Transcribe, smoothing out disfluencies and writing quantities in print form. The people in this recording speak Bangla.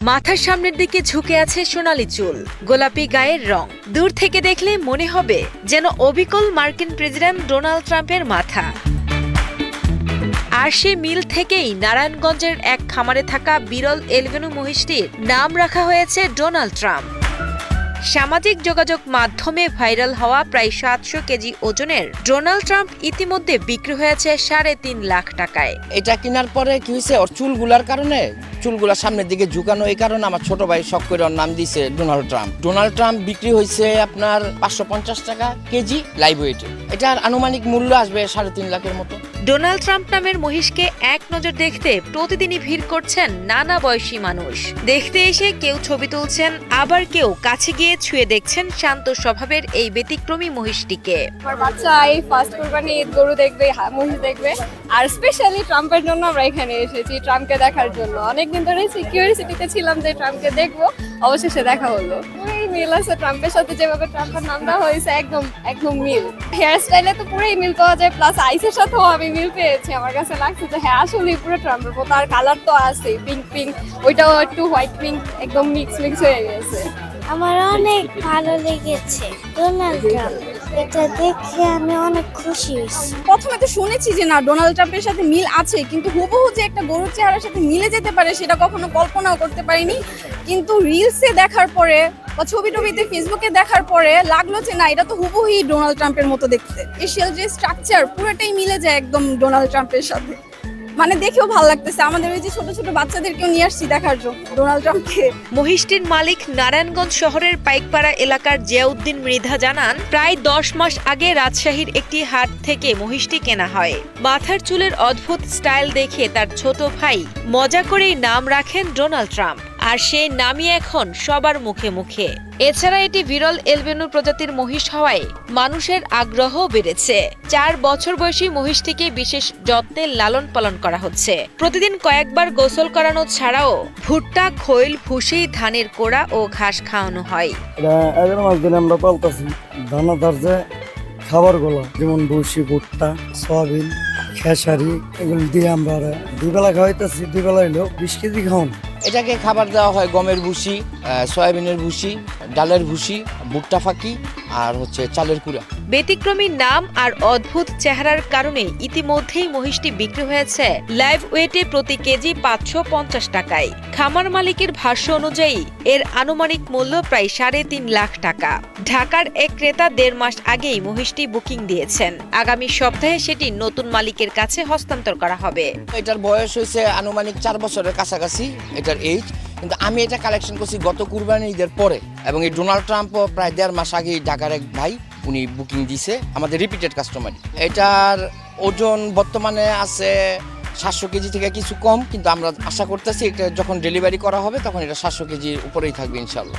মাথার সামনের দিকে ঝুঁকে আছে সোনালী চুল, গোলাপি গায়ের রং। দূর থেকে দেখলে মনে হবে যেন অবিকল মার্কিন প্রেসিডেন্ট ডোনাল্ড ট্রাম্পের মাথা। আর সে মিল থেকেই নারায়ণগঞ্জের এক খামারে থাকা বিরল এলবেনু মহিষটির নাম রাখা হয়েছে ডোনাল্ড ট্রাম্প। সামাজিক যোগাযোগ মাধ্যমে ভাইরাল হওয়া প্রায় 700 কেজি ওজনের ডোনাল্ড ট্রাম্প ইতিমধ্যে বিক্রি হয়েছে 3.5 লাখ টাকায়। এটা কেনার পরে কি হয়েছে, ওর চুলগুলার কারণে, চুলগুলা সামনের দিকে ঝুঁকানো, এই কারণে আমার ছোট ভাই শখ করে ওর নাম দিয়েছে ডোনাল্ড ট্রাম্প। ডোনাল্ড ট্রাম্প বিক্রি হয়েছে আপনার 550 টাকা কেজি লাইভ ওয়েটে। এটার আনুমানিক মূল্য আসবে 3.5 লাখের মতো। ডোনাল্ড ট্রাম্প নামের মহিষকে এক নজর দেখতে প্রতিদিনই ভিড় করছেন নানা বয়সী মানুষ। দেখতে এসে কেউ ছবি তুলছেন, আবার কেউ কাছে গিয়ে ছুঁয়ে দেখছেন শান্ত স্বভাবের এই ব্যতিক্রমী মহিষটিকে। আমার বাচ্চা এই ফার্স্ট কুরবানি ঈদ গরু দেখবে, মহিষ দেখবে, আর স্পেশালি ট্রাম্পের জন্য আমরা এখানে এসেছি, ট্রাম্পকে দেখার জন্য। অনেকদিন ধরে কিউরিওসিটিতে ছিলাম যে ট্রাম্পকে দেখবো, অবশেষে দেখা হলো। পুরোই মিল আছে ট্রাম্পের সাথে, যেভাবে ট্রাম্পের নামটা হয়েছে একদম মিল। হেয়ার স্টাইলে তো পুরোই মিল পাওয়া যায়, প্লাস আইসের সাথেও আমি মিল পেয়েছি। আমার কাছে লাগছে যে হ্যাঁ আসলেই পুরো ট্রাম্পের মতো। আর কালার তো আছে পিঙ্ক, ওইটাও একটু হোয়াইট পিঙ্ক, একদম মিক্স হয়ে গেছে। আমার অনেক ভালো লেগেছে ডোনাল্ড ট্রাম্প, এটা দেখে আমি অনেক খুশি হয়েছি। প্রথমে তো শুনেছি যে না ডোনাল্ড ট্রাম্পের সাথে মিল আছে, কিন্তু হুবহু যে একটা গরুর চেহারার সাথে মিলে যেতে পারে সেটা কখনো কল্পনাও করতে পারিনি। কিন্তু রিলসে দেখার পরে বা ছবিতে ফেসবুকে দেখার পরে লাগলো যে না এটা তো হুবহুই ডোনাল্ড ট্রাম্পের মতো দেখতে। ফেশিয়াল যে স্ট্রাকচার পুরোটাই মিলে যায় একদম ডোনাল্ড ট্রাম্পের সাথে। মানে দেখেও ভালো লাগতেছে। আমাদের ওই যে ছোট বাচ্চাদেরকেও নিয়ে আসছি দেখার জন্য ডোনাল্ড ট্রাম্পকে। মহিষটির মালিক নারায়ণগঞ্জ শহরের পাইকপাড়া এলাকার জিয়াউদ্দিন মৃধা জানান, প্রায় 10 মাস আগে রাজশাহীর একটি হাট থেকে মহিষটি কেনা হয়। মাথার চুলের অদ্ভুত স্টাইল দেখে তার ছোট ভাই মজা করেই নাম রাখেন ডোনাল্ড ট্রাম্প, আর সেই নামই এখন সবার মুখে মুখে। এছাড়া এটি বিরল এলবেনু প্রজাতির মহিষ হওয়ায় মানুষের আগ্রহ বেড়েছে। 4 বছর বয়সী মহিষটিকে বিশেষ যত্নে লালন পালন করা হচ্ছে। প্রতিদিন কয়েকবার গোসল করানো ছাড়াও ভুট্টা, খৈল, ভুসি, ধানের কোড়া ও ঘাস খাওয়ানো হয়। এটা 11 মাস ধরে আমরা পালতাছি। দানাদার যে খাবারগুলো যেমন ভুসি, ভুট্টা, সয়াবিন, খেসারি, এগুলো দিয়ে আমরা 2 বেলা খাওয়াইতেছি। 2 বেলা হইলেও 20 কেজি খাওয়ান। এটাকে খাবার দেওয়া হয় গমের ভুসি, সয়াবিনের ভুসি, ডালের ভুসি, ভুট্টা ফাঁকি আর চালের কুড়া। ব্যতিক্রমী নাম আর অদ্ভুত চেহারার কারণে ইতিমধ্যেই মহিষটি বিক্রি হয়েছে লাইভ ওয়েটে প্রতি কেজি 550 টাকায়। খামার মালিকের ভাষ্য অনুযায়ী এর আনুমানিক মূল্য প্রায় 3.5 লাখ টাকা। ঢাকার এক ক্রেতা 1.5 মাস আগেই মহিষটি বুকিং দিয়েছেন। আগামী সপ্তাহে সেটি নতুন মালিকের কাছে হস্তান্তর করা হবে। এটার বয়স হয়েছে আনুমানিক 4 বছরের কাছাকাছি এটার এইজ, কিন্তু আমি এটা কালেকশন করছি গত কুরবানি ঈদের পরে। এবং এই ডোনাল্ড ট্রাম্পও প্রায় 1.5 মাস আগেই ঢাকার এক ভাই উনি বুকিং দিছে, আমাদের রিপিটেড কাস্টমার। এটার ওজন বর্তমানে আছে 700 কেজি থেকে কিছু কম, কিন্তু আমরা আশা করতেছি এটা যখন ডেলিভারি করা হবে তখন এটা 700 কেজির উপরেই থাকবে ইনশাল্লাহ।